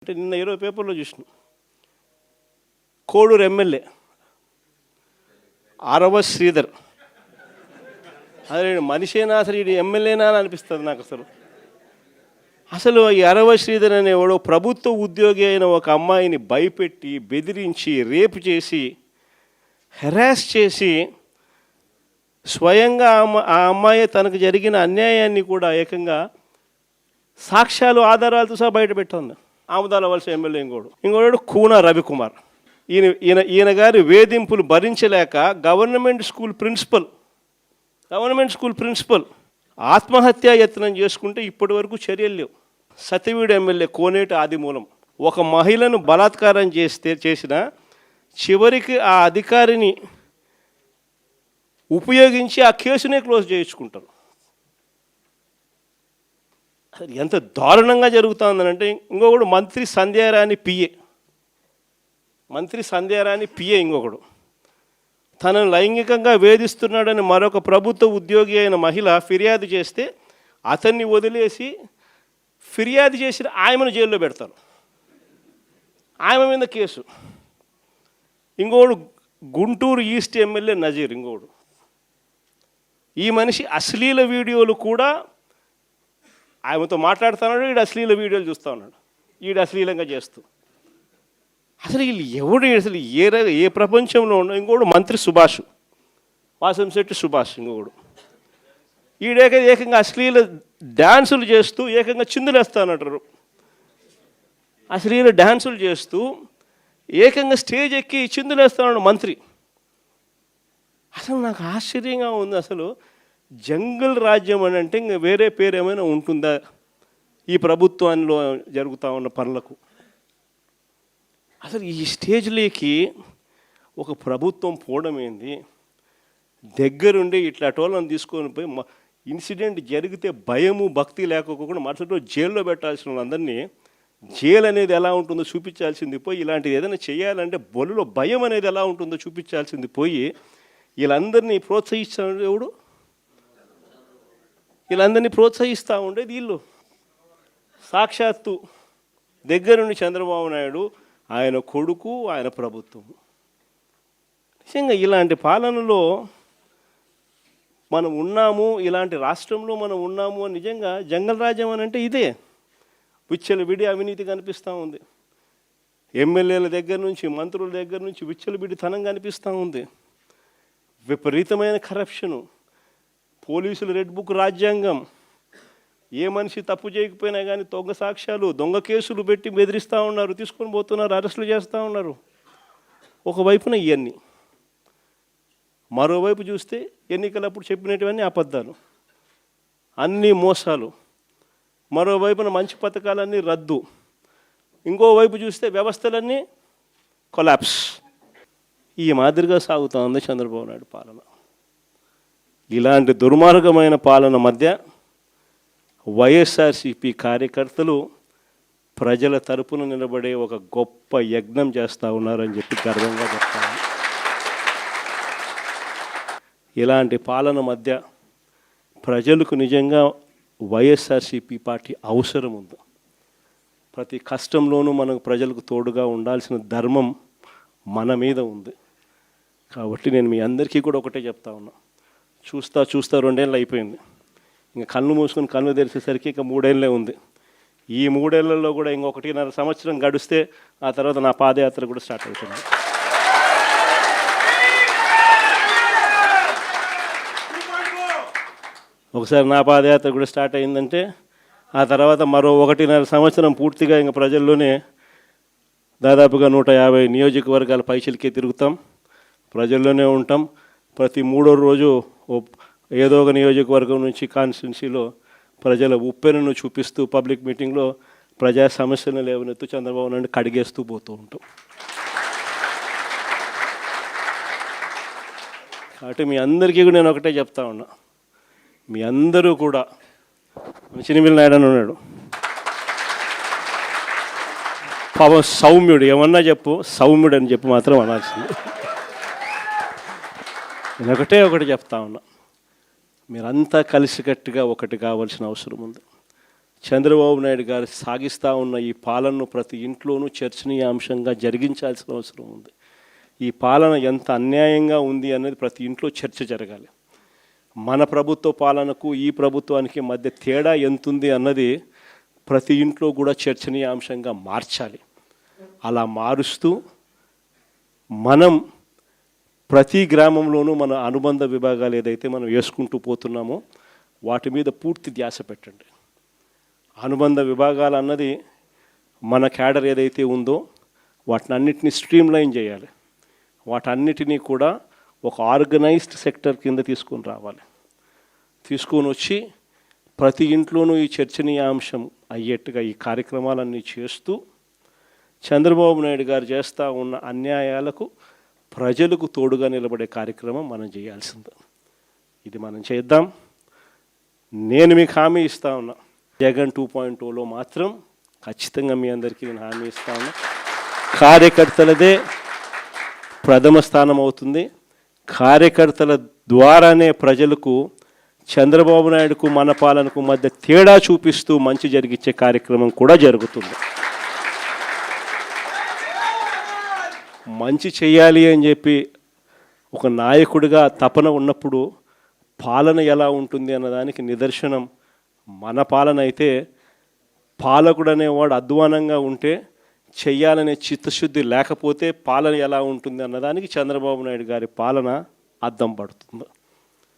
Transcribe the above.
అంటే నిన్న 20 పేపర్లో చూసిన కోడూరు ఎమ్మెల్యే ఆరవ శ్రీధర్. అదే మనిషేనా అసలు ఇది ఎమ్మెల్యేనా అని అనిపిస్తుంది నాకు. అసలు ఈ అరవ శ్రీధర్ అనేవాడు ప్రభుత్వ ఉద్యోగి అయిన ఒక అమ్మాయిని భయపెట్టి బెదిరించి రేపు చేసి హెరాస్ చేసి స్వయంగా ఆ అమ్మాయి తనకు జరిగిన అన్యాయాన్ని కూడా ఏకంగా సాక్ష్యాలు ఆధారాలతో సహా బయట పెట్టింది. ఆముదాల వలస ఎమ్మెల్యే ఇంకోడు కూన రవికుమార్. ఈయన గారి వేధింపులు భరించలేక గవర్నమెంట్ స్కూల్ ప్రిన్సిపల్ ఆత్మహత్యా యత్నం చేసుకుంటే ఇప్పటి వరకు చర్యలు లేవు. సతివీడు ఎమ్మెల్యే కోనేటి ఆదిమూలం ఒక మహిళను బలాత్కారం చేసిన చివరికి ఆ అధికారిని ఉపయోగించి ఆ కేసునే క్లోజ్ చేయించుకుంటారు. ఎంత దారుణంగా జరుగుతుందనంటే ఇంకొకడు మంత్రి సంధ్యారాణి పిఏ ఇంకొకడు తనను లైంగికంగా వేధిస్తున్నాడని మరొక ప్రభుత్వ ఉద్యోగి అయిన మహిళ ఫిర్యాదు చేస్తే అతన్ని వదిలేసి ఫిర్యాదు చేసిన ఆయమను జైల్లో పెడతారు. ఆయమ మీద కేసు. ఇంకోడు గుంటూరు ఈస్ట్ ఎమ్మెల్యే నజీర్ ఇంకోడు. ఈ మనిషి అశ్లీల వీడియోలు కూడా ఆయనతో మాట్లాడుతున్నాడు, ఈడు అశ్లీల వీడియోలు చూస్తూ ఉన్నాడు, ఈడు అశ్లీలంగా చేస్తూ. అసలు వీళ్ళు ఎవడు అసలు ఏ ప్రపంచంలో ఉండవు. ఇంకోడు మంత్రి సుభాష్ వాసంశెట్టి సుభాష్ ఇంకొకడు. ఏకంగా అశ్లీల డ్యాన్సులు చేస్తూ ఏకంగా చిందులేస్తానంటారు. అశ్లీల డ్యాన్సులు చేస్తూ ఏకంగా స్టేజ్ ఎక్కి చిందులేస్తాడు మంత్రి. అసలు నాకు ఆశ్చర్యంగా ఉంది. అసలు జంగల్ రాజ్యం అని అంటే ఇంకా వేరే పేరు ఏమైనా ఉంటుందా ఈ ప్రభుత్వంలో జరుగుతూ ఉన్న పనులకు? అసలు ఈ స్టేజ్లోకి ఒక ప్రభుత్వం పోవడం ఏంది? దగ్గరుండి ఇట్లా టోళ్ళని తీసుకొని పోయి ఇన్సిడెంట్ జరిగితే భయము భక్తి లేకపోకుండా మరుసటి రోజు జైల్లో పెట్టాల్సిన వాళ్ళందరినీ జైలు అనేది ఎలా ఉంటుందో చూపించాల్సింది పోయి, ఇలాంటిది ఏదైనా చేయాలంటే బొలులో భయం అనేది ఎలా ఉంటుందో చూపించాల్సింది పోయి వీళ్ళందరినీ ప్రోత్సహిస్తాడు ఎవడు? వీళ్ళందరినీ ప్రోత్సహిస్తూ ఉండేది వీళ్ళు. సాక్షాత్తు దగ్గరుండి చంద్రబాబు నాయుడు, ఆయన కొడుకు, ఆయన ప్రభుత్వం. నిజంగా ఇలాంటి పాలనలో మనం ఉన్నాము, ఇలాంటి రాష్ట్రంలో మనం ఉన్నాము అని నిజంగా జంగల్ రాజ్యం అని అంటే ఇదే. విచ్చలవిడి అవినీతి కనిపిస్తూ ఉంది. ఎమ్మెల్యేల దగ్గర నుంచి మంత్రుల దగ్గర నుంచి విచ్చలవిడితనం కనిపిస్తూ ఉంది. విపరీతమైన కరప్షను, పోలీసులు రెడ్ బుక్ రాజ్యాంగం. ఏ మనిషి తప్పు చేయకపోయినా కానీ దొంగ సాక్ష్యాలు, దొంగ కేసులు పెట్టి బెదిరిస్తూ ఉన్నారు, తీసుకొని పోతున్నారు, అరెస్టులు చేస్తూ ఉన్నారు. ఒకవైపున ఇవన్నీ, మరోవైపు చూస్తే ఎన్నికలప్పుడు చెప్పినటువన్నీ అబద్ధాలు, అన్నీ మోసాలు. మరోవైపున మంచి పథకాలన్నీ రద్దు. ఇంకోవైపు చూస్తే వ్యవస్థలన్నీ కొలాప్స్. ఈ మాదిరిగా సాగుతూ ఉంది చంద్రబాబు నాయుడు పాలన. ఇలాంటి దుర్మార్గమైన పాలన మధ్య వైఎస్ఆర్సీపీ కార్యకర్తలు ప్రజల తరపున నిలబడే ఒక గొప్ప యజ్ఞం చేస్తూ ఉన్నారని చెప్పి గర్వంగా చెప్తాను. ఇలాంటి పాలన మధ్య ప్రజలకు నిజంగా వైఎస్ఆర్సీపీ పార్టీ అవసరం ఉంది. ప్రతి కష్టంలోనూ మనకు ప్రజలకు తోడుగా ఉండాల్సిన ధర్మం మన మీద ఉంది. కాబట్టి నేను మీ అందరికీ కూడా ఒకటే చెప్తా ఉన్నా, చూస్తా 2 ఏళ్ళు అయిపోయింది. ఇంకా కళ్ళు మూసుకొని కళ్ళు తెరిచేసరికి ఇంకా 3 ఏళ్ళే ఉంది. ఈ 3 ఏళ్లలో కూడా ఇంకొక 1.5 సంవత్సరం గడిస్తే ఆ తర్వాత నా పాదయాత్ర కూడా స్టార్ట్ అవుతుంది. ఒకసారి నా పాదయాత్ర కూడా స్టార్ట్ అయిందంటే ఆ తర్వాత మరో 1.5 సంవత్సరం పూర్తిగా ఇంకా ప్రజల్లోనే దాదాపుగా 150 నియోజకవర్గాల పైచిలకే తిరుగుతాం, ప్రజల్లోనే ఉంటాం. ప్రతి 3వ రోజు ఏదో ఒక నియోజకవర్గం నుంచి కాన్స్టిట్యున్సీలో ప్రజల ఉప్పెనను చూపిస్తూ పబ్లిక్ మీటింగ్లో ప్రజా సమస్యలను లేవనెత్తు చంద్రబాబు నాయుడు కడిగేస్తూ పోతూ ఉంటాం. కాబట్టి మీ అందరికీ కూడా నేను ఒకటే చెప్తా ఉన్నా, మీ అందరూ కూడా చినిమిల్ నాయుడు అని ఉన్నాడు, పాపం సౌమ్యుడు, ఏమన్నా చెప్పు సౌమ్యుడు అని చెప్పి మాత్రం అనాల్సింది. నేను ఒకటి చెప్తా ఉన్నా, మీరంతా కలిసికట్టుగా ఒకటి కావాల్సిన అవసరం ఉంది. చంద్రబాబు నాయుడు గారు సాగిస్తూ ఉన్న ఈ పాలనను ప్రతి ఇంట్లోనూ చర్చనీయాంశంగా జరిగించాల్సిన అవసరం ఉంది. ఈ పాలన ఎంత అన్యాయంగా ఉంది అనేది ప్రతి ఇంట్లో చర్చ జరగాలి. మన ప్రభుత్వ పాలనకు ఈ ప్రభుత్వానికి మధ్య తేడా ఎంతుంది అన్నది ప్రతి ఇంట్లో కూడా చర్చనీయాంశంగా మార్చాలి. అలా మారుస్తూ మనం ప్రతి గ్రామంలోనూ మన అనుబంధ విభాగాలు ఏదైతే మనం వేసుకుంటూ పోతున్నామో వాటి మీద పూర్తి ధ్యాస పెట్టండి. అనుబంధ విభాగాలు అన్నది మన క్యాడర్ ఏదైతే ఉందో వాటిని అన్నిటినీ స్ట్రీమ్లైన్ చేయాలి. వాటన్నిటినీ కూడా ఒక ఆర్గనైజ్డ్ సెక్టర్ కింద తీసుకొని రావాలి. తీసుకొని వచ్చి ప్రతి ఇంట్లోనూ ఈ చర్చనీయాంశం అయ్యేట్టుగా ఈ కార్యక్రమాలన్నీ చేస్తూ చంద్రబాబు నాయుడు గారు చేస్తూ ఉన్న అన్యాయాలకు ప్రజలకు తోడుగా నిలబడే కార్యక్రమం మనం చేయాల్సింది. ఇది మనం చేద్దాం. నేను మీకు హామీ ఇస్తా ఉన్నా, జగన్ 2.0లో మాత్రం ఖచ్చితంగా మీ అందరికీ నేను హామీ ఇస్తా ఉన్నా, కార్యకర్తలదే ప్రథమ స్థానం అవుతుంది. కార్యకర్తల ద్వారానే ప్రజలకు చంద్రబాబు నాయుడుకు మన పాలనకు మధ్య తేడా చూపిస్తూ మంచి జరిగించే కార్యక్రమం కూడా జరుగుతుంది. మంచి చేయాలి అని చెప్పి ఒక నాయకుడిగా తపన ఉన్నప్పుడు పాలన ఎలా ఉంటుంది అన్నదానికి నిదర్శనం మన పాలన అయితే, పాలకుడు అనేవాడు అధ్వానంగా ఉంటే చెయ్యాలనే చిత్తశుద్ధి లేకపోతే పాలన ఎలా ఉంటుంది అన్నదానికి చంద్రబాబు నాయుడు గారి పాలన అద్దం పడుతుంది.